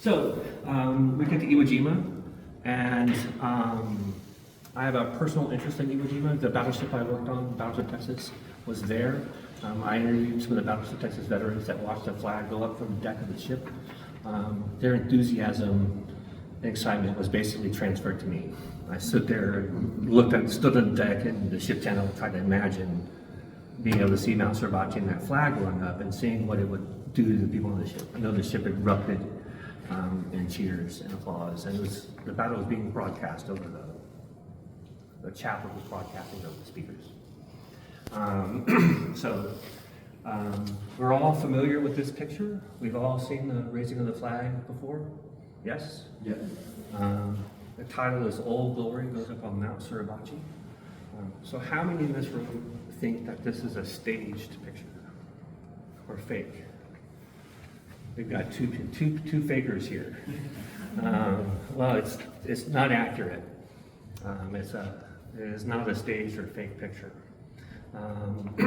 We went to Iwo Jima, and I have a personal interest in Iwo Jima. The battleship I worked on, Battleship Texas, was there. I interviewed some of the Battleship Texas veterans that watched the flag go up from the deck of the ship. Their enthusiasm and excitement was basically transferred to me. I stood there and stood on the deck in the ship channel, tried to imagine being able to see Mount Suribachi and that flag going up and seeing what it would do to the people on the ship. I know the ship erupted in cheers and applause, and the battle was being broadcast over the chapel was broadcasting over the speakers. We're all familiar with this picture. We've all seen the raising of the flag before. Yes? Yeah. The title is Old Glory, goes up on Mount Suribachi. So how many in this room think that this is a staged picture or fake? We've got two fakers here. Well, it's not accurate. It is not a staged or fake picture. I've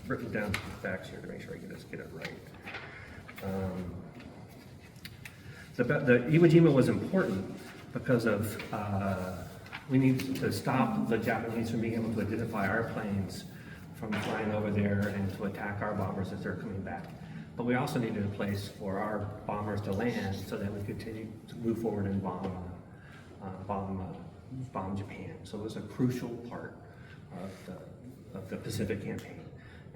written down some facts here to make sure I get it right. The Iwo Jima was important because of we need to stop the Japanese from being able to identify our planes from flying over there and to attack our bombers as they're coming back. But we also needed a place for our bombers to land so that we could continue to move forward and bomb Japan. So it was a crucial part of the Pacific campaign.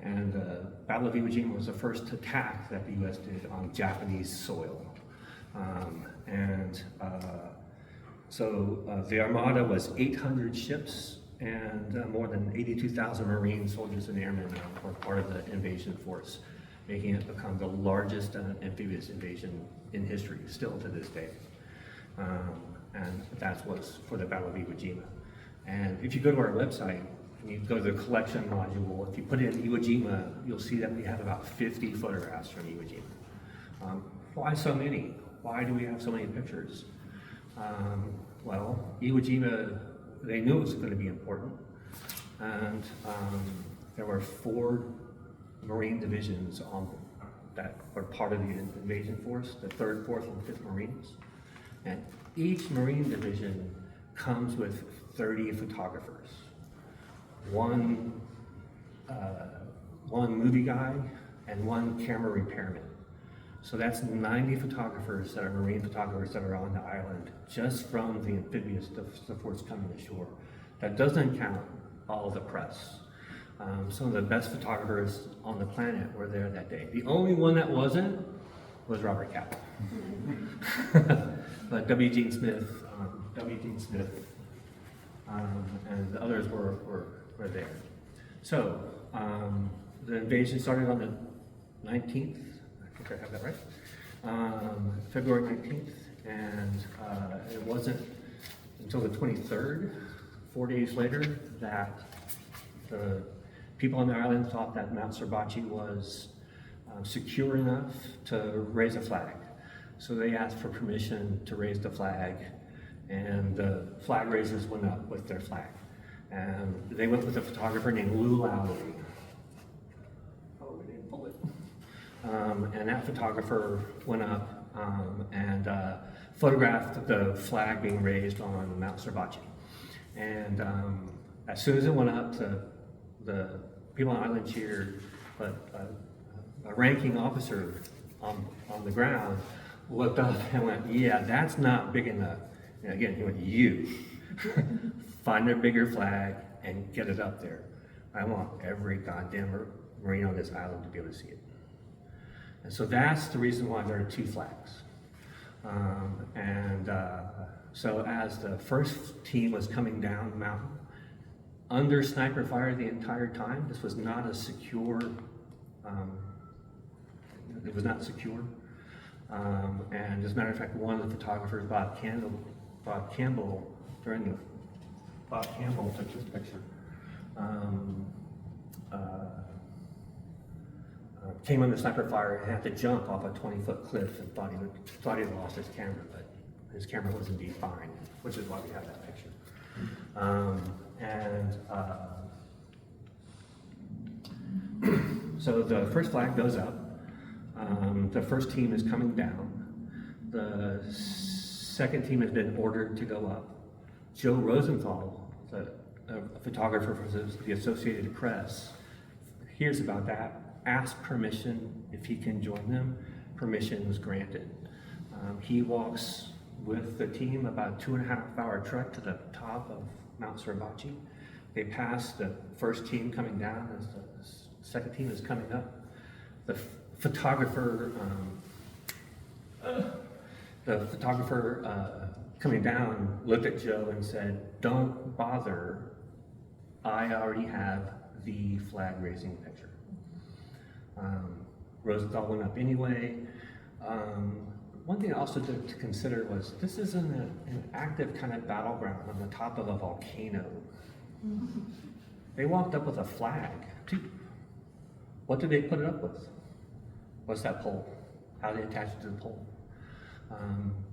And the Battle of Iwo Jima was the first attack that the U.S. did on Japanese soil. The Armada was 800 ships, and more than 82,000 Marine soldiers and airmen were part of the invasion force, making it become the largest amphibious invasion in history, still to this day. And that was for the Battle of Iwo Jima. And if you go to our website, and you go to the collection module, if you put in Iwo Jima, you'll see that we have about 50 photographs from Iwo Jima. Why so many? Why do we have so many pictures? Well, Iwo Jima, they knew it was going to be important. And there were 4 Marine divisions that were part of the invasion force, the 3rd, 4th, and 5th Marines. And each Marine division comes with 30 photographers. One movie guy and 1 camera repairman. So that's 90 photographers that are Marine photographers that are on the island just from the amphibious force coming ashore. That doesn't count all the press. Some of the best photographers on the planet were there that day. The only one that wasn't was Robert Capa. But W. Gene Smith, and the others were there. So the invasion started on the 19th. I think I have that right. February 19th, and it wasn't until the 23rd, 4 days later, that the people on the island thought that Mount Suribachi was secure enough to raise a flag. So they asked for permission to raise the flag, and the flag raisers went up with their flag. And they went with a photographer named Lou Lowry. Oh, we didn't pull it. And that photographer went up and photographed the flag being raised on Mount Suribachi. And as soon as it went up, the people on the island cheered, but a ranking officer on the ground looked up and went, "Yeah, that's not big enough." And again, he went, "You find a bigger flag and get it up there. I want every goddamn Marine on this island to be able to see it." And so that's the reason why there are 2 flags. So as the first team was coming down the mountain, under sniper fire the entire time, this was not a secure, it was not secure. And as a matter of fact, one of the photographers, Bob Campbell took this picture. Came under sniper fire and had to jump off a 20-foot cliff and thought he lost his camera, but his camera was indeed fine, which is why we have that picture. So the first flag goes up. The first team is coming down. The second team has been ordered to go up. Joe Rosenthal, a photographer for the Associated Press, hears about that, asks permission if he can join them. Permission was granted. He walks with the team about a 2.5-hour trek to the top of Mount Suribachi. They pass the first team coming down as the second team is coming up. The photographer coming down looked at Joe and said, "Don't bother, I already have the flag raising picture." Rosenthal went up anyway. One thing also to consider was this is an active kind of battleground on the top of a volcano. They walked up with a flag too. What did they put it up with? What's that pole? How did they attach it to the pole?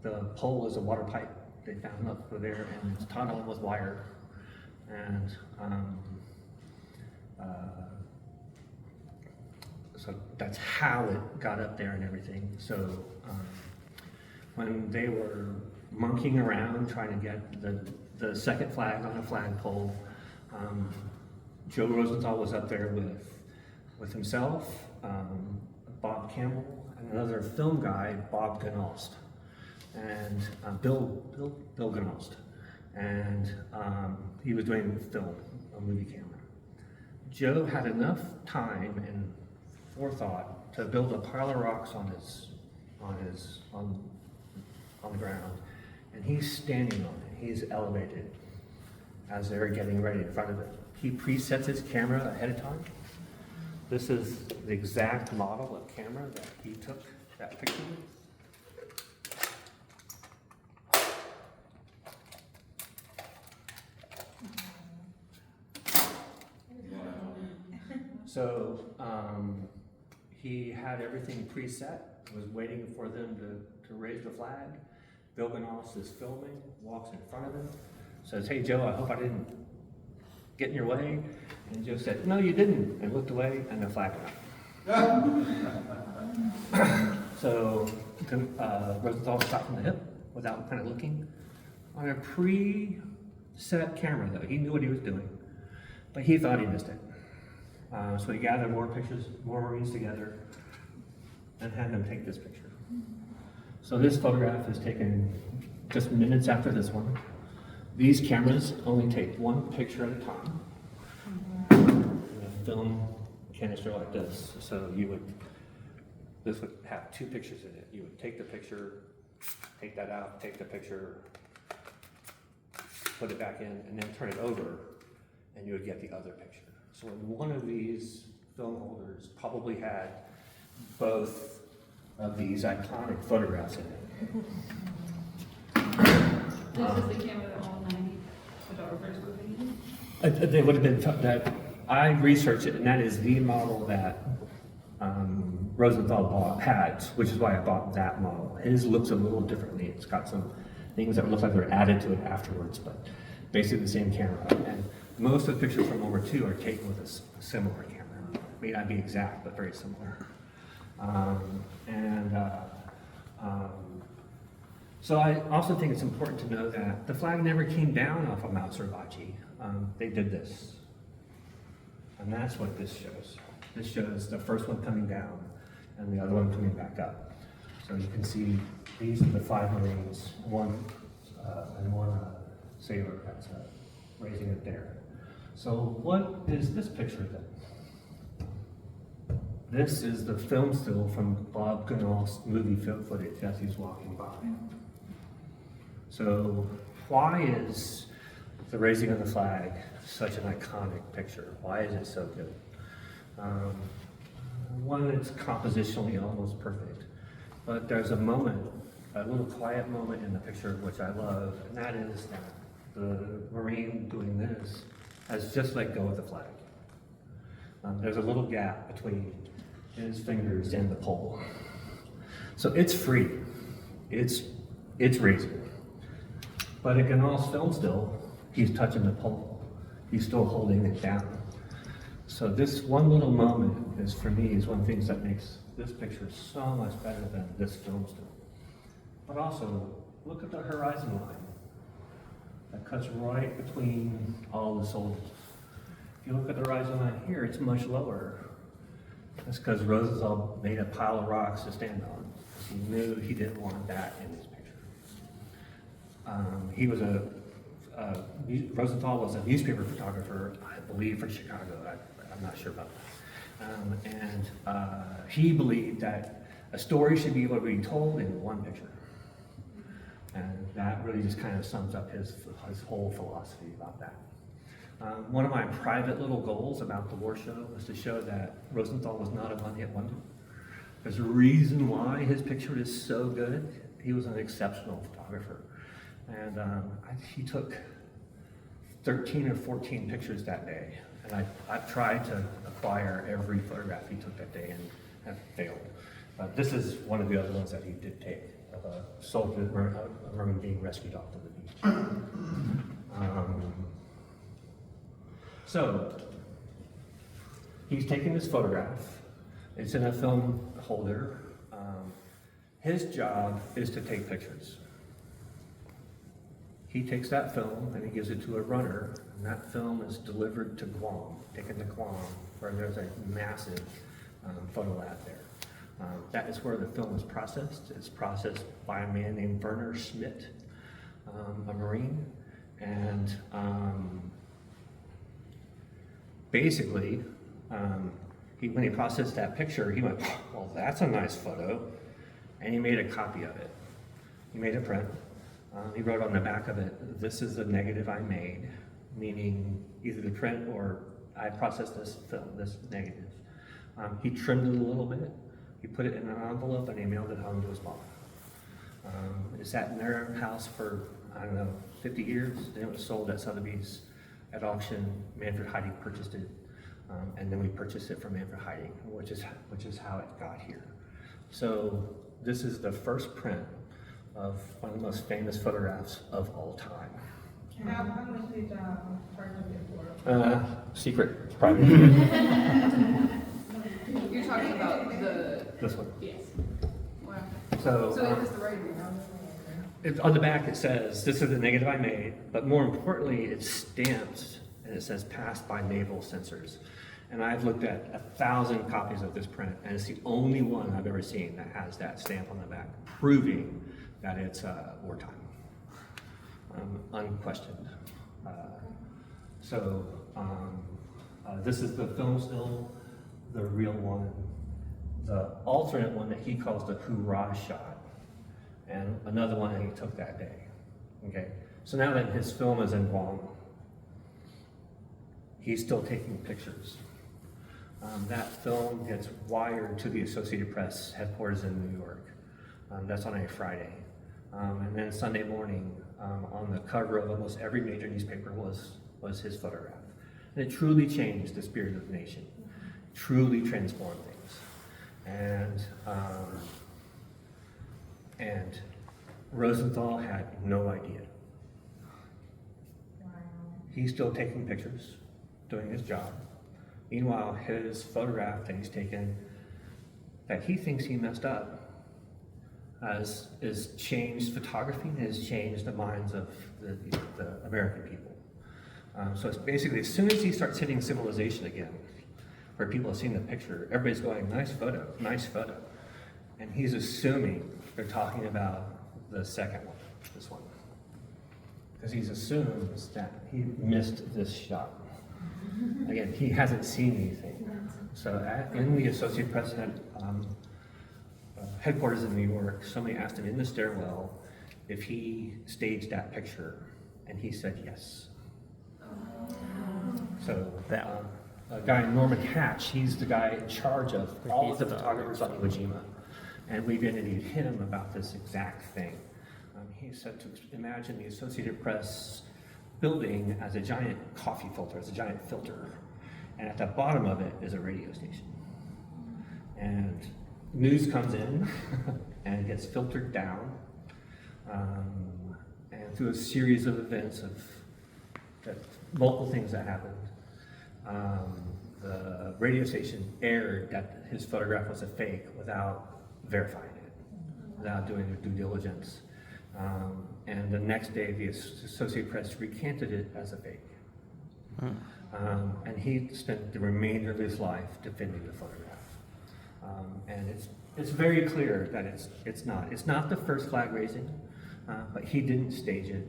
The pole is a water pipe they found up over there, and it's tied on with wire. And so that's how it got up there and everything. So when they were monkeying around trying to get the second flag on a flagpole, Joe Rosenthal was up there with himself, Bob Campbell, and another film guy, Bob Gnost, and Bill Gnost, and he was doing film, a movie camera. Joe had enough time and forethought to build a pile of rocks on the ground, and he's standing on it. He's elevated as they're getting ready in front of it. He presets his camera ahead of time. This is the exact model of camera that he took that picture with. So he had everything preset, was waiting for them to raise the flag. Bill Gnost is filming, walks in front of him, says, "Hey Joe, I hope I didn't get in your way." And Joe said, "No, you didn't," and looked away, and the flag went up. So Rosenthal shot from the hip without kind of looking. On a pre-set camera, though, he knew what he was doing, but he thought he missed it. So he gathered more pictures, more Marines together, and had them take this picture. So this photograph is taken just minutes after this one. These cameras only take one picture at a time. In a film canister like this, so this would have two pictures in it. You would take the picture, take that out, take the picture, put it back in, and then turn it over, and you would get the other picture. So one of these film holders probably had both of these iconic photographs in it. This is the camera that all 90 photographers were using? They would have been, that I researched it, and that is the model that Rosenthal had, which is why I bought that model. His looks a little differently. It's got some things that look like they're added to it afterwards, but basically the same camera. And most of the pictures from World War II are taken with a similar camera. May not be exact, but very similar. So I also think it's important to know that the flag never came down off of Mount Suribachi. They did this. And that's what this shows. This shows the first one coming down and the other one coming back up. So you can see these are the 5 Marines, one sailor that's raising it there. So what is this picture then? This is the film still from Bob Gnost's movie film footage as he's walking by. So why is the raising of the flag such an iconic picture? Why is it so good? One, it's compositionally almost perfect, but there's a moment, a little quiet moment in the picture which I love, and that is that the Marine doing this has just let go of the flag. There's a little gap between his fingers and the pole. So it's free, it's raising. But in Gnost's film still, he's touching the pole. He's still holding it down. So this one little moment is, for me, is one of the things that makes this picture so much better than this film still. But also, look at the horizon line that cuts right between all the soldiers. If you look at the horizon line here, it's much lower. That's because Rosenthal made a pile of rocks to stand on. He knew he didn't want that in his picture. He was Rosenthal was a newspaper photographer, I believe, from Chicago. I'm not sure about that. He believed that a story should be able to be told in one picture. And that really just kind of sums up his whole philosophy about that. One of my private little goals about the war show was to show that Rosenthal was not a one-hit wonder. There's a reason why his picture is so good. He was an exceptional photographer. And he took 13 or 14 pictures that day. And I've tried to acquire every photograph he took that day and have failed. This is one of the other ones that he did take, of a soldier, a Marine being rescued off of the beach. So, he's taking this photograph. It's in a film holder. His job is to take pictures. He takes that film and he gives it to a runner, and that film is delivered to Guam, taken to Guam, where there's a massive photo lab there. That is where the film is processed. It's processed by a man named Werner Schmidt, a Marine, and basically, when he processed that picture, he went, well, that's a nice photo, and he made a copy of it. He made a print. He wrote on the back of it, this is the negative I made, meaning either the print or I processed this film, this negative. He trimmed it a little bit. He put it in an envelope and he mailed it home to his mom. It sat in their house for, 50 years. Then it was sold at Sotheby's at auction. Manfred Heiding purchased it. And then we purchased it from Manfred Heiding, which is how it got here. So this is the first print of one of the most famous photographs of all time. How much did purchase it for? Secret, it's private. You're talking about This one. yes. Wow. So it was the right one. On the back it says, this is the negative I made, but more importantly, it's stamped and it says passed by naval censors. And I've looked at 1,000 copies of this print, and it's the only one I've ever seen that has that stamp on the back, proving that it's wartime, unquestioned. This is the film still, the real one. The alternate one that he calls the hoorah shot, and another one that he took that day. Okay, so now that his film is in Guam, he's still taking pictures. That film gets wired to the Associated Press headquarters in New York. That's on a Friday. And then Sunday morning, on the cover of almost every major newspaper was his photograph. And it truly changed the spirit of the nation, truly transformed things. And Rosenthal had no idea. He's still taking pictures, doing his job. Meanwhile, his photograph that he's taken, that he thinks he messed up, has changed photography and has changed the minds of the American people. So it's basically, as soon as he starts hitting civilization again, where people have seen the picture, everybody's going, nice photo, nice photo. And he's assuming they're talking about the second one, this one. Because he's assumed that he missed this shot. Again, he hasn't seen anything. So in the Associated Press headquarters in New York, somebody asked him in the stairwell if he staged that picture, and he said yes. So a guy, Norman Hatch, he's the guy in charge of all the photographers on Iwo Jima, and we've interviewed him about this exact thing. He said to imagine the Associated Press building as a giant coffee filter, as a giant filter, and at the bottom of it is a radio station. And news comes in and it gets filtered down, and through a series of events of multiple things that happened, the radio station aired that his photograph was a fake without verifying it, without doing their due diligence. And the next day, the Associated Press recanted it as a fake. And he spent the remainder of his life defending the photograph. And it's very clear that it's not. It's not the first flag raising, but he didn't stage it.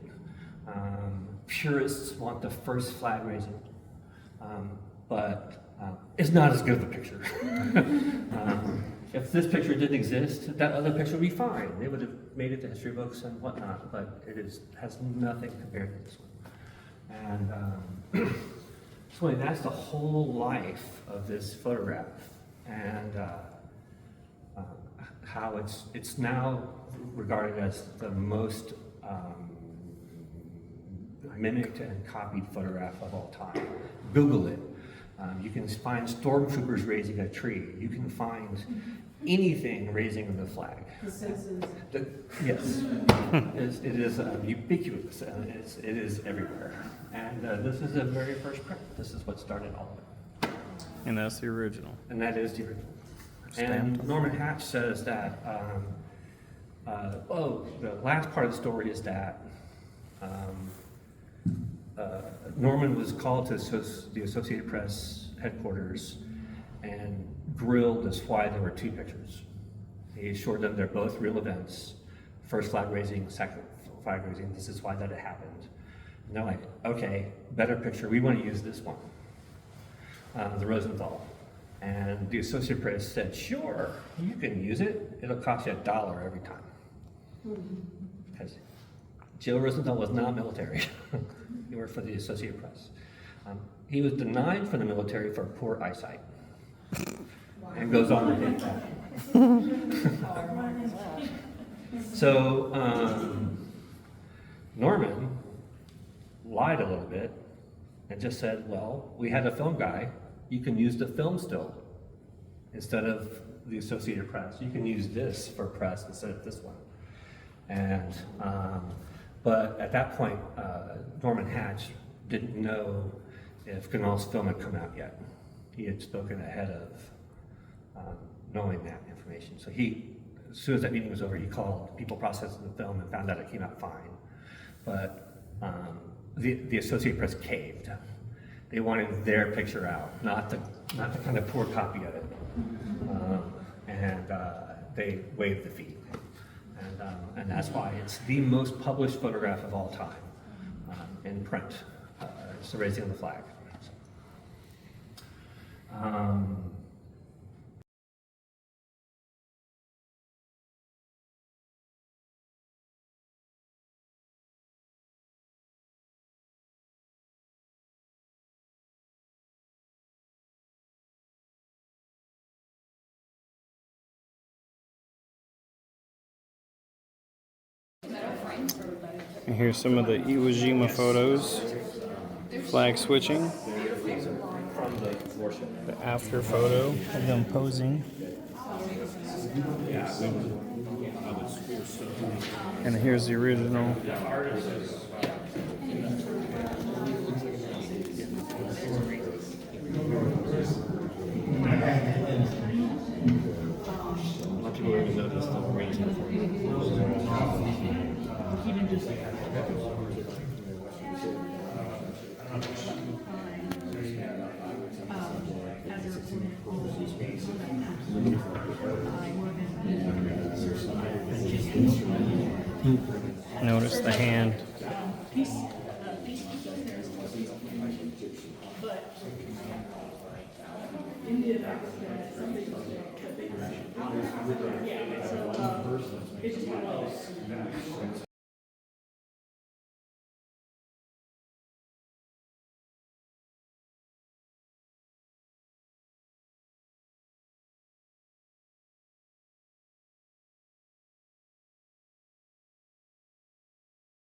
Purists want the first flag raising, but it's not as good of a picture. If this picture didn't exist, that other picture would be fine. It would have made it to history books and whatnot, but has nothing compared to this one. And so that's the whole life of this photograph, and how it's now regarded as the most mimicked and copied photograph of all time. Google it. You can find stormtroopers raising a tree. You can find anything raising the flag. The citizens. Yes, it is ubiquitous, and it is everywhere. And this is the very first print. This is what started all of it. And that's the original. And that is the original. Stamped. And Norman Hatch says that, the last part of the story is that Norman was called to the Associated Press headquarters and grilled as why there were two pictures. He assured them they're both real events. First flag raising, second flag raising, this is why that had happened. And they're like, okay, better picture, we want to use this one, the Rosenthal. And the Associated Press said, sure, you can use it. It'll cost you $1 every time. Because Joe Rosenthal was not military. He worked for the Associated Press. He was denied from the military for poor eyesight. And goes on to hit that. So Norman lied a little bit and just said, well, we had a film guy. You can use the film still instead of the Associated Press. You can use this for press instead of this one. And but at that point, Norman Hatch didn't know if Ganal's film had come out yet. He had spoken ahead of knowing that information. So as soon as that meeting was over, he called people processing the film and found out it came out fine. But the Associated Press caved. They wanted their picture out, not the kind of poor copy of it. And they waived the fee. And that's why it's the most published photograph of all time in print. It's the raising of the flag. And here's some of the Iwo Jima photos. Flag switching. The after photo of them posing. And here's the original. Notice the hand.